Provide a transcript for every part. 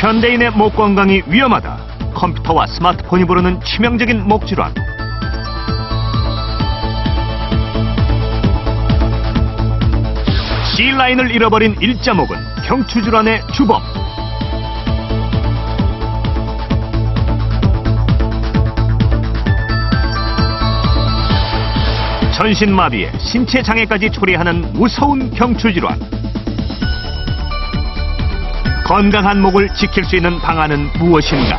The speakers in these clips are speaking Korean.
현대인의 목 건강이 위험하다. 컴퓨터와 스마트폰이 부르는 치명적인 목 질환. C라인을 잃어버린 일자목은 경추질환의 주범. 전신마비에 신체 장애까지 초래하는 무서운 경추질환. 건강한 목을 지킬 수 있는 방안은 무엇인가?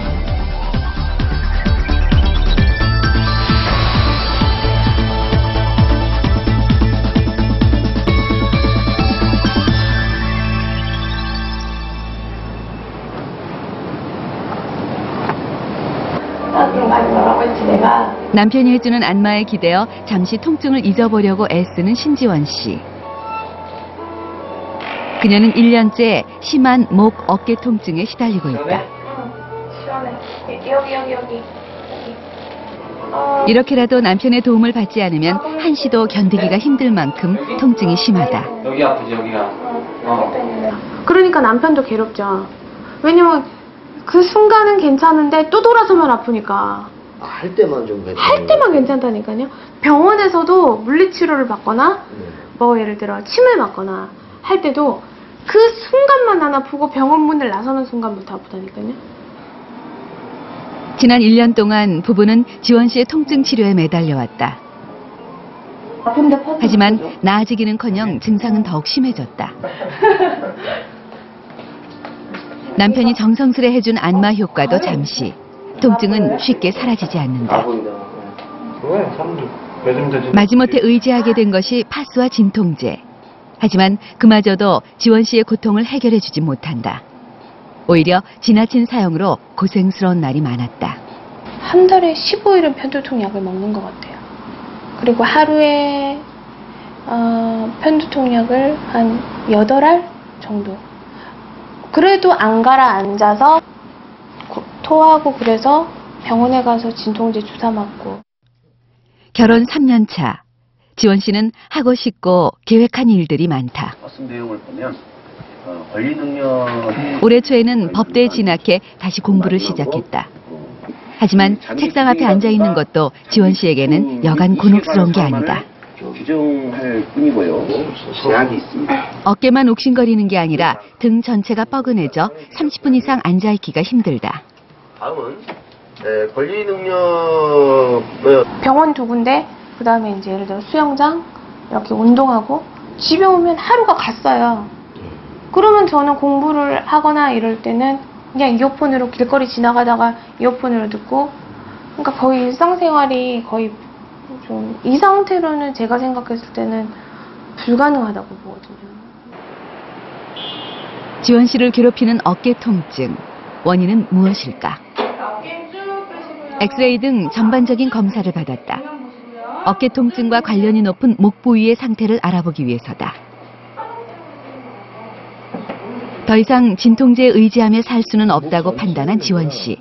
남편이 해주는 안마에 기대어 잠시 통증을 잊어보려고 애쓰는 신지원 씨. 그녀는 1년째 심한 목, 어깨 통증에 시달리고 있다. 여기. 이렇게라도 남편의 도움을 받지 않으면 한시도 견디기가 힘들 만큼 통증이 심하다. 여기 아프지, 여기가. 그러니까 남편도 괴롭죠. 왜냐면 그 순간은 괜찮은데 또 돌아서면 아프니까. 할 때만 좀 괜찮아요. 할 때만 괜찮다니까요. 병원에서도 물리치료를 받거나 뭐 예를 들어 침을 맞거나 할 때도 그 순간만 안 아프고 병원 문을 나서는 순간부터 아프다니까요. 지난 1년 동안 부부는 지원 씨의 통증 치료에 매달려왔다. 하지만 나아지기는커녕 증상은 더욱 심해졌다. 남편이 정성스레 해준 안마 효과도 잠시. 통증은 쉽게 사라지지 않는다. 마지못해 의지하게 된 것이 파스와 진통제. 하지만 그마저도 지원 씨의 고통을 해결해주지 못한다. 오히려 지나친 사용으로 고생스러운 날이 많았다. 한 달에 15일은 편두통 약을 먹는 것 같아요. 그리고 하루에 편두통 약을 한 8알 정도. 그래도 안 가라앉아서 토하고 그래서 병원에 가서 진통제 주사 맞고. 결혼 3년 차. 지원 씨는 하고 싶고 계획한 일들이 많다. 말씀 내용을 보면 권리 능력이 올해 초에는 법대에 진학해 다시 공부를 시작했다. 하지만 책상 앞에 앉아 있는 것도 지원 씨에게는 여간 곤혹스러운 게 아니다. 규정할 뿐이고요. 제약이 있습니다. 어깨만 옥신거리는 게 아니라 등 전체가 뻐근해져 30분 이상 앉아 있기가 힘들다. 다음은 권리 능력 병원 2군데, 그 다음에 이제 예를 들어 수영장 이렇게 운동하고 집에 오면 하루가 갔어요. 그러면 저는 공부를 하거나 이럴 때는 그냥 이어폰으로 길거리 지나가다가 이어폰으로 듣고, 그러니까 거의 일상생활이 거의 좀 이 상태로는 제가 생각했을 때는 불가능하다고 보거든요. 지원 씨를 괴롭히는 어깨 통증. 원인은 무엇일까? 엑스레이 등 전반적인 검사를 받았다. 어깨 통증과 관련이 높은 목 부위의 상태를 알아보기 위해서다. 더 이상 진통제에 의지하며 살 수는 없다고 판단한 지원 씨.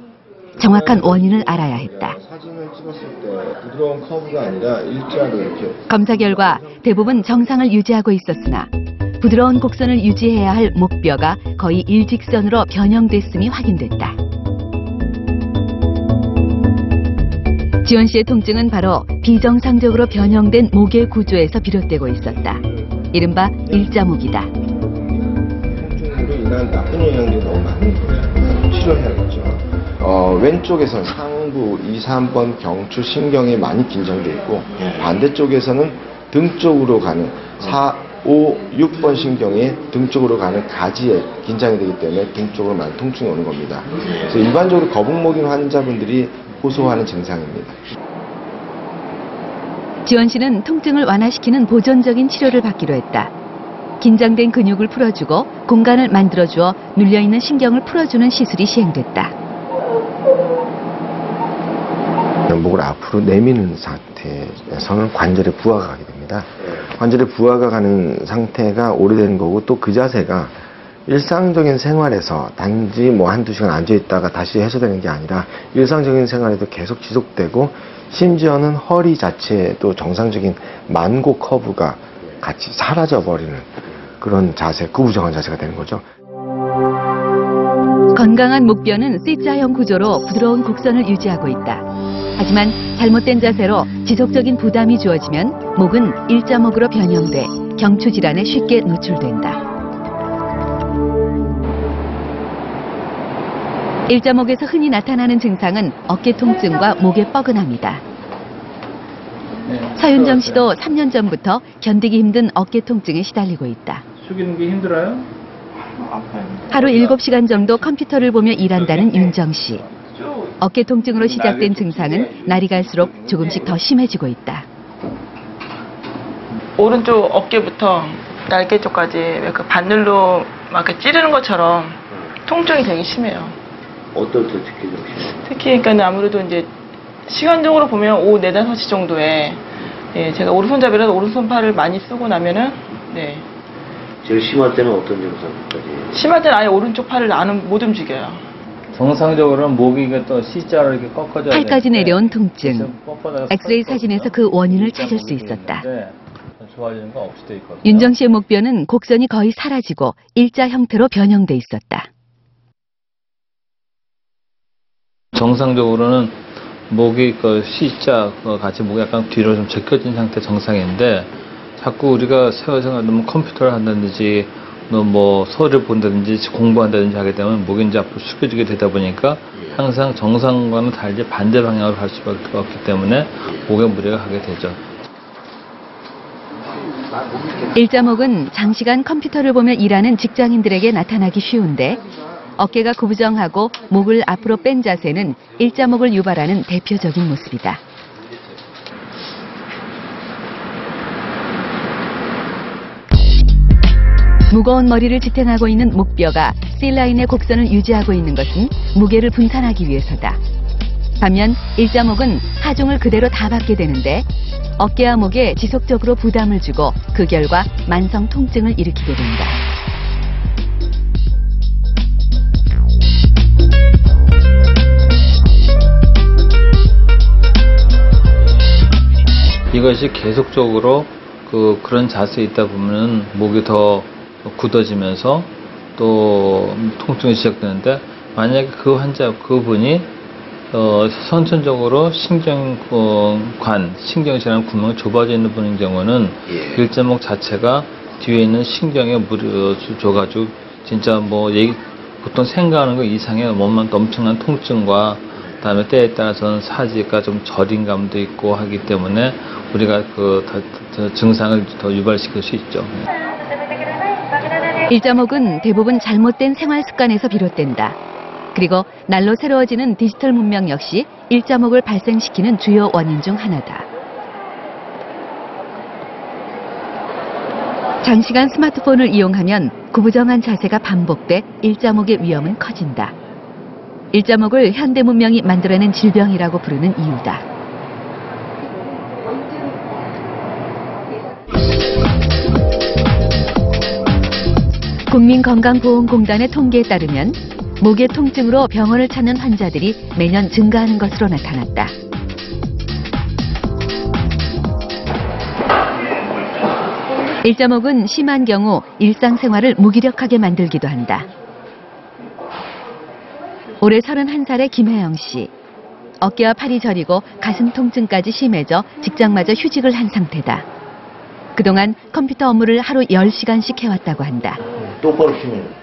정확한 원인을 알아야 했다. 사진을 찍었을 때 부드러운 커브가 아니라 일자로 이렇게. 검사 결과 대부분 정상을 유지하고 있었으나 부드러운 곡선을 유지해야 할 목뼈가 거의 일직선으로 변형됐음이 확인됐다. 지원 씨의 통증은 바로 비정상적으로 변형된 목의 구조에서 비롯되고 있었다. 이른바 일자목이다. 통증으로 인한 나쁜 영향들이 너무 많은 거예요. 치료해야겠죠. 왼쪽에서는 상부 2, 3번 경추 신경이 많이 긴장돼 있고 반대쪽에서는 등 쪽으로 가는 4, 5, 6번 신경이 등 쪽으로 가는 가지에 긴장이 되기 때문에 등 쪽으로 많은 통증이 오는 겁니다. 그래서 일반적으로 거북목인 환자분들이 호소하는 증상입니다. 지원 씨는 통증을 완화시키는 보존적인 치료를 받기로 했다. 긴장된 근육을 풀어주고 공간을 만들어주어 눌려있는 신경을 풀어주는 시술이 시행됐다. 목을 앞으로 내미는 상태에서는 관절의 부하가 가게 됩니다. 관절의 부하가 가는 상태가 오래된 거고, 또 그 자세가 일상적인 생활에서 단지 뭐 한두 시간 앉아 있다가 다시 해소되는 게 아니라 일상적인 생활에도 계속 지속되고, 심지어는 허리 자체에도 정상적인 만고 커브가 같이 사라져 버리는 그런 자세, 구부정한 자세가 되는 거죠. 건강한 목뼈는 C자형 구조로 부드러운 곡선을 유지하고 있다. 하지만 잘못된 자세로 지속적인 부담이 주어지면 목은 일자목으로 변형돼 경추 질환에 쉽게 노출된다. 일자목에서 흔히 나타나는 증상은 어깨 통증과 목의 뻐근함이다. 서윤정 씨도 3년 전부터 견디기 힘든 어깨 통증에 시달리고 있다. 숙이는 게 힘들어요? 하루 7시간 정도 컴퓨터를 보며 일한다는 윤정 씨. 어깨 통증으로 시작된 증상은 날이 갈수록 조금씩 더 심해지고 있다. 오른쪽 어깨부터 날개 쪽까지 그 바늘로 막 이렇게 찌르는 것처럼 통증이 되게 심해요. 어떨 때 특히 좀 심해요? 특히 그러니까 아무래도 이제 시간적으로 보면 오후 4, 5시 정도에 제가 오른손잡이라서 오른손팔을 많이 쓰고 나면은 제일 심할 때는 어떤 증상까지? 심할 때는 아예 오른쪽 팔을 못 움직여요. 정상적으로는 목이 또 C자로 이렇게 꺾어져야 팔까지 되는데 내려온 통증. 뻣뻣하게 엑스레이 사진에서 그 원인을 찾을 수 있었다. 좋아지는 건 없이 돼 있거든요. 윤정 씨의 목뼈는 곡선이 거의 사라지고 일자 형태로 변형돼 있었다. 정상적으로는 목이 그 C자 같이 목이 약간 뒤로 좀 제껴진 상태 정상인데 자꾸 우리가 생활하면 컴퓨터를 한다든지 뭐 서울을 본다든지 공부한다든지 하게 되면 목이 이제 앞으로 숙여지게 되다 보니까 항상 정상과는 달리 반대 방향으로 갈 수밖에 없기 때문에 목에 무리가 가게 되죠. 일자목은 장시간 컴퓨터를 보며 일하는 직장인들에게 나타나기 쉬운데 어깨가 구부정하고 목을 앞으로 뺀 자세는 일자목을 유발하는 대표적인 모습이다. 무거운 머리를 지탱하고 있는 목뼈가 C라인의 곡선을 유지하고 있는 것은 무게를 분산하기 위해서다. 반면 일자목은 하중을 그대로 다 받게 되는데 어깨와 목에 지속적으로 부담을 주고 그 결과 만성 통증을 일으키게 된다. 이것이 계속적으로 그런 자세에 있다 보면 목이 더 굳어지면서 또 통증이 시작되는데 만약에 그 환자, 그분이 선천적으로 신경질환 구멍이 좁아져 있는 분인 경우는 일자목 자체가 뒤에 있는 신경에 무리 줘가지고 진짜 보통 생각하는 것 이상의 몸만 엄청난 통증과 그다음에 때에 따라서는 사지가 좀 저린 감도 있고 하기 때문에 우리가 증상을 더 유발시킬 수 있죠. 일자목은 대부분 잘못된 생활 습관에서 비롯된다. 그리고 날로 새로워지는 디지털 문명 역시 일자목을 발생시키는 주요 원인 중 하나다. 장시간 스마트폰을 이용하면 구부정한 자세가 반복돼 일자목의 위험은 커진다. 일자목을 현대 문명이 만들어낸 질병이라고 부르는 이유다. 국민건강보험공단의 통계에 따르면 목의 통증으로 병원을 찾는 환자들이 매년 증가하는 것으로 나타났다. 일자목은 심한 경우 일상생활을 무기력하게 만들기도 한다. 올해 31살의 김혜영 씨. 어깨와 팔이 저리고 가슴 통증까지 심해져 직장마저 휴직을 한 상태다. 그동안 컴퓨터 업무를 하루 10시간씩 해왔다고 한다. 똑바로 쉬면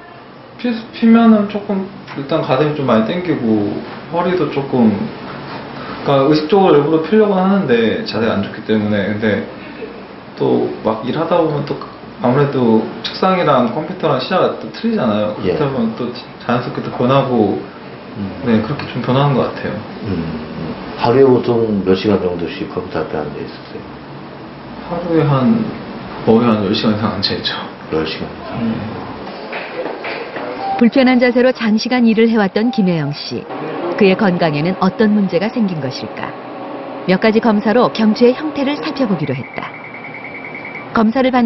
피면은 조금 일단 가슴이 좀 많이 땡기고 허리도 조금 그러니까 의식적으로 일부러 피려고 하는데 자세가 안 좋기 때문에 근데 또 막 일하다 보면 또 아무래도 책상이랑 컴퓨터랑 시야가 또 틀리잖아요. 그렇다 보면 또 자연스럽게 또 변하고 네 그렇게 좀 변하는 것 같아요. 하루에 보통 몇 시간 정도씩 컴퓨터 앞에 앉아 있었어요? 하루에 거의 한 10시간 이상 앉아있죠. 10시간 이상? 불편한 자세로 장시간 일을 해왔던 김혜영 씨. 그의 건강에는 어떤 문제가 생긴 것일까? 몇 가지 검사로 경추의 형태를 살펴보기로 했다. 검사를 받는